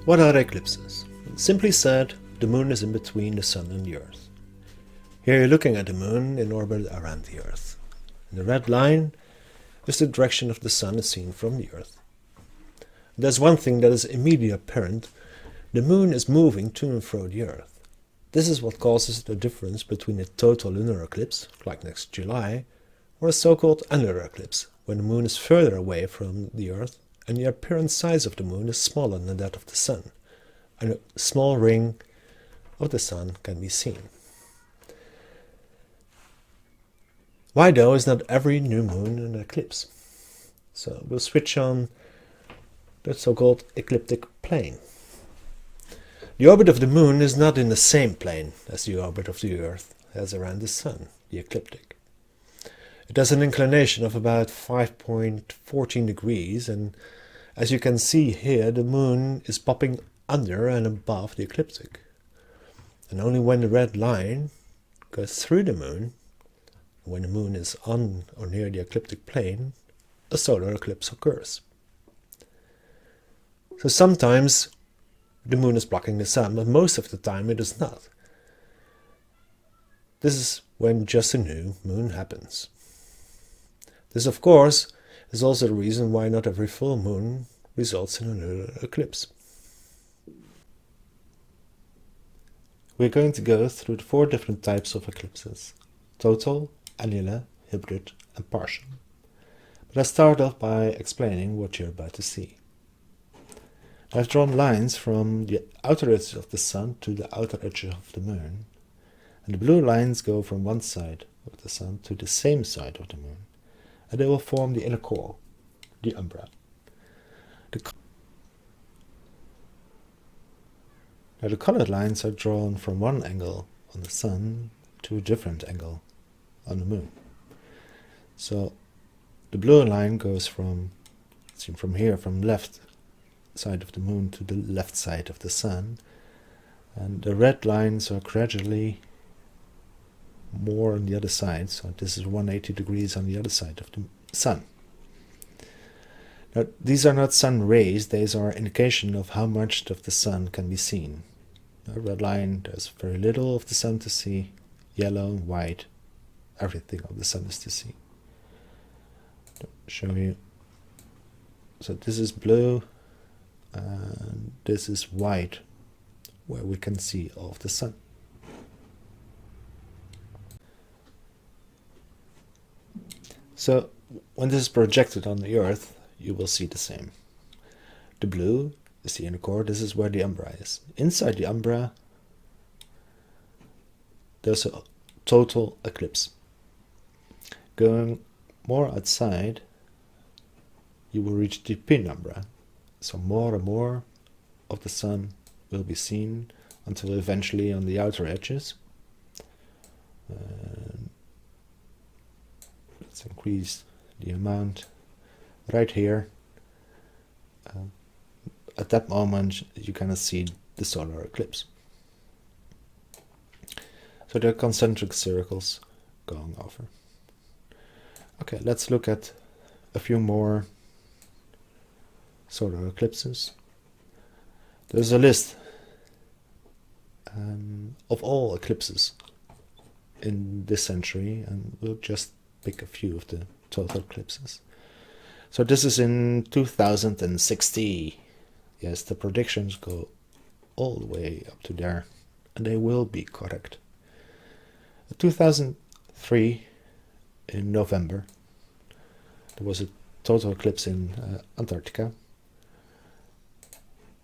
What are eclipses? Simply said, the moon is in between the sun and the earth. Here you're looking at the moon in orbit around the earth. And the red line is the direction of the sun as seen from the earth. There's one thing that is immediately apparent. The moon is moving to and fro the earth. This is what causes the difference between a total lunar eclipse, like next July, or a so-called annular eclipse, when the moon is further away from the earth and the apparent size of the moon is smaller than that of the sun, and a small ring of the sun can be seen. Why though is not every new moon an eclipse? So we'll switch on the so-called ecliptic plane. The orbit of the moon is not in the same plane as the orbit of the earth has around the sun, the ecliptic. It has an inclination of about 5.14 degrees, and as you can see here, the moon is popping under and above the ecliptic. And only when the red line goes through the moon, when the moon is on or near the ecliptic plane, a solar eclipse occurs. So sometimes the moon is blocking the sun, but most of the time it is not. This is when just a new moon happens. This, of course, is also the reason why not every full moon results in a lunar eclipse. We're going to go through the 4 different types of eclipses: total, annular, hybrid, and partial. But I'll start off by explaining what you're about to see. I've drawn lines from the outer edge of the sun to the outer edge of the moon, and the blue lines go from one side of the sun to the same side of the moon, and they will form the inner core, the umbra. Now the colored lines are drawn from one angle on the sun to a different angle on the moon. So the blue line goes from here, from left side of the moon to the left side of the sun, and the red lines are gradually more on the other side, so this is 180 degrees on the other side of the sun. Now these are not sun rays, these are indication of how much of the sun can be seen. The red line, there's very little of the sun to see. Yellow and white, everything of the sun is to see. I'll show you. So this is blue and this is white, where we can see all of the sun. So when this is projected on the earth, you will see the same. The blue is the inner core, this is where the umbra is. Inside the umbra there's a total eclipse. Going more outside, you will reach the penumbra. So more and more of the sun will be seen until eventually on the outer edges. Let's increase the amount right here. At that moment you cannot see the solar eclipse. So there are concentric circles going over. Okay, let's look at a few more solar eclipses. There's a list of all eclipses in this century, and we'll just pick a few of the total eclipses. So this is in 2060. Yes, the predictions go all the way up to there, and they will be correct. 2003, in November, there was a total eclipse in Antarctica.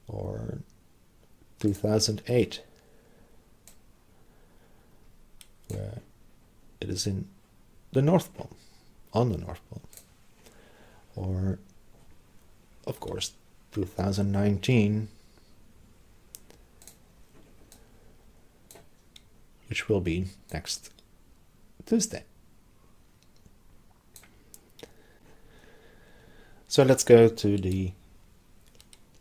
Or 2008, where it is in the North Pole, on the North Pole. Or, of course, 2019, which will be next Tuesday. So let's go to the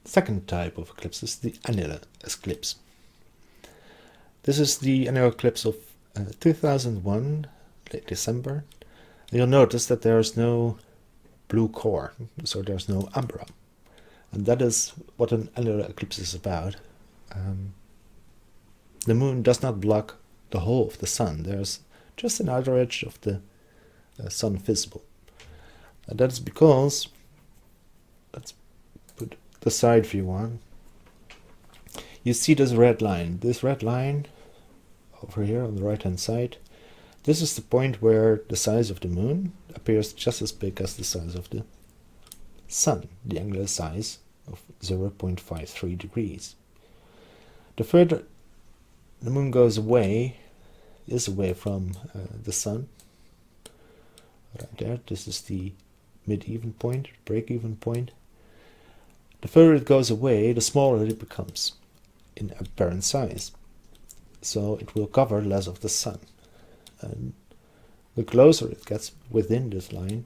second type of eclipses, the annular eclipse. This is the annular eclipse of 2001, late December. And you'll notice that there is no blue core, so there's no umbra. And that is what an annular eclipse is about. The moon does not block the whole of the sun. There's just an outer edge of the sun visible. And that is because, let's put the side view on, you see this red line. This red line over here on the right hand side, this is the point where the size of the moon appears just as big as the size of the sun, the angular size of 0.53 degrees. The further the moon goes away, is away from the sun, right there, this is the mid-even point, break-even point. The further it goes away, the smaller it becomes in apparent size. So it will cover less of the sun. And the closer it gets within this line,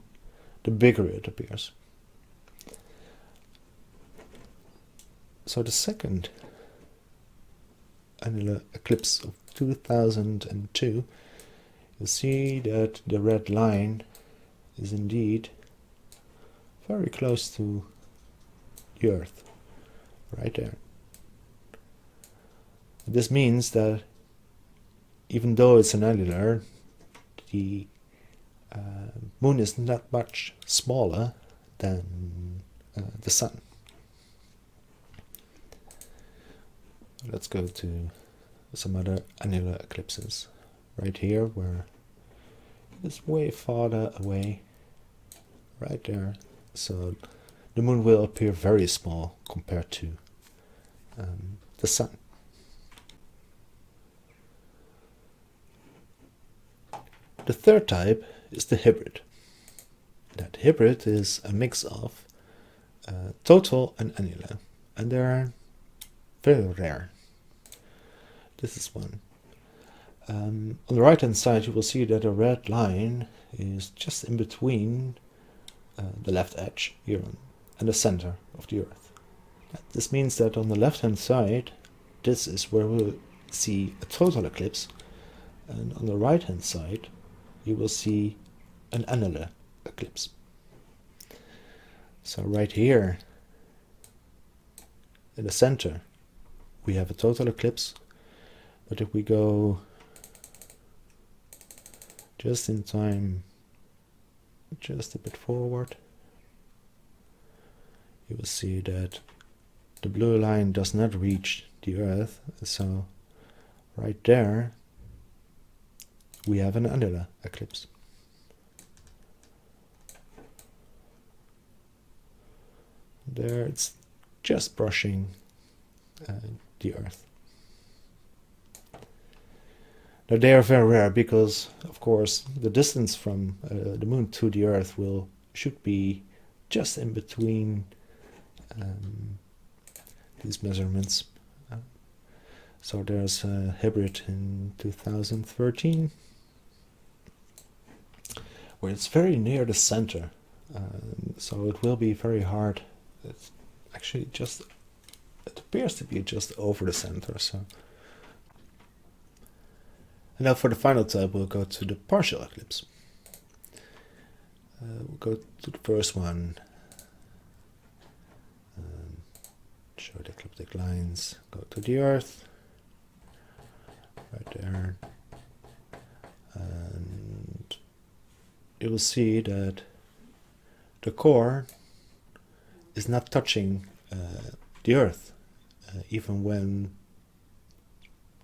the bigger it appears. So the second annular eclipse of 2002, you see that the red line is indeed very close to the Earth, right there. This means that even though it's an annular, the moon is not much smaller than the sun. Let's go to some other annular eclipses. Right here, where it's way farther away, right there. So the moon will appear very small compared to the sun. The third type is the hybrid. That hybrid is a mix of total and annular, and they are very rare. This is one. On the right hand side you will see that a red line is just in between the left edge here and the center of the Earth. This means that on the left hand side this is where we'll see a total eclipse, and on the right hand side you will see an annular eclipse. So right here in the center we have a total eclipse, but if we go just in time, just a bit forward, you will see that the blue line does not reach the Earth, so right there we have an annular eclipse. There it's just brushing the Earth. Now they are very rare because, of course, the distance from the moon to the Earth should be just in between these measurements. So there's a hybrid in 2013 where it's very near the center, so it will be very hard. It's actually just, it appears to be just over the center. So. And now for the final type we'll go to the partial eclipse. We'll go to the first one. Show the ecliptic lines. Go to the Earth. Right there. And you will see that the core is not touching the Earth, even when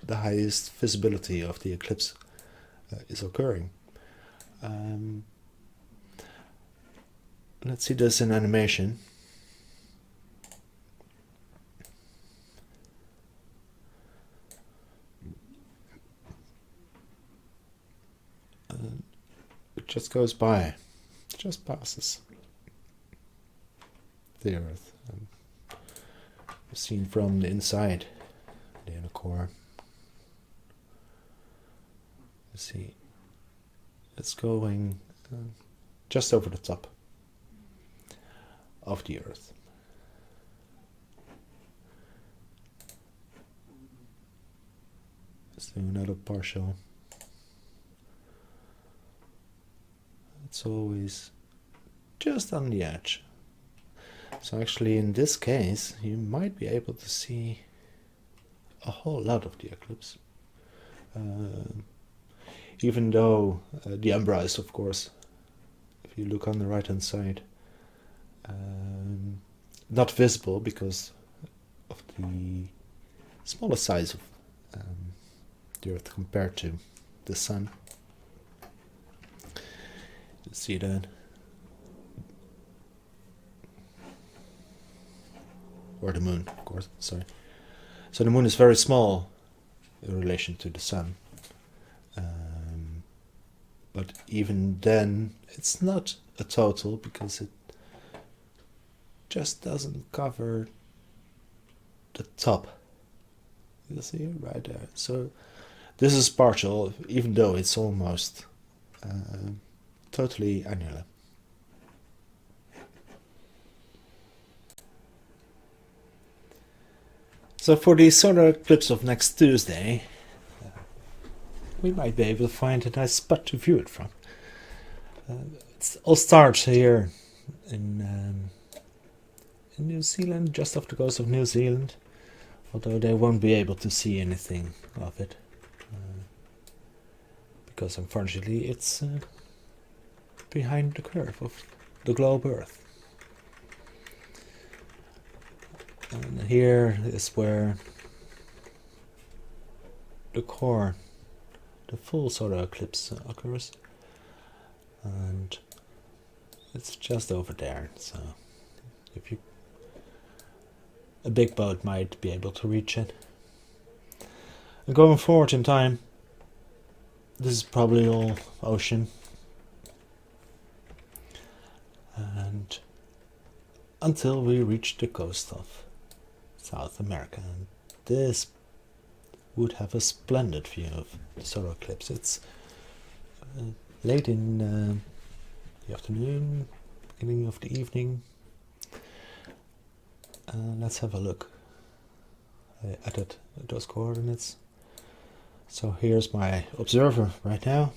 the highest visibility of the eclipse is occurring. Let's see this in animation. It just goes by, just passes the Earth, seen from the inside, the inner core. You see, it's going just over the top of the Earth. Let's do another partial. It's always just on the edge. So actually in this case you might be able to see a whole lot of the eclipse. Even though the umbra is, of course, if you look on the right hand side, not visible because of the smaller size of the Earth compared to the Sun. You see that? Or the Moon, of course, sorry. So the Moon is very small in relation to the Sun. But even then, it's not a total because it just doesn't cover the top. You see it right there. So this is partial, even though it's almost totally annular. So for the solar eclipse of next Tuesday, we might be able to find a nice spot to view it from. It all starts here in New Zealand, just off the coast of New Zealand, although they won't be able to see anything of it, because unfortunately it's behind the curve of the globe Earth. And here is where the core, the full solar eclipse occurs, and it's just over there. So if you, a big boat might be able to reach it. And going forward in time, this is probably all ocean, and until we reach the coast of South America, and this would have a splendid view of the solar eclipse. It's late in the afternoon, beginning of the evening. Let's have a look. I added those coordinates. So here's my observer right now,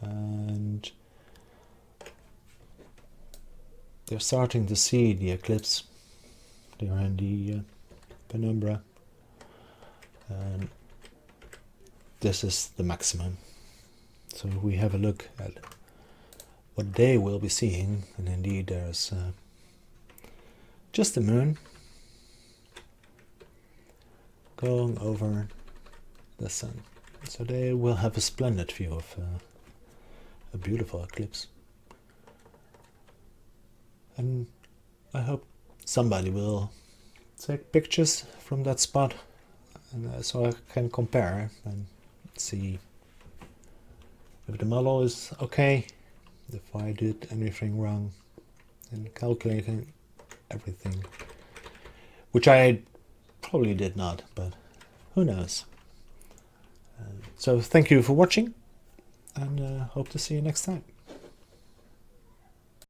and they're starting to see the eclipse. They are in the penumbra, and this is the maximum. So we have a look at what they will be seeing, and indeed there's just the moon going over the sun. So they will have a splendid view of a beautiful eclipse. And I hope somebody will take pictures from that spot, and so I can compare and see if the model is okay, if I did anything wrong in calculating everything, which I probably did not, but who knows. So thank you for watching, and hope to see you next time.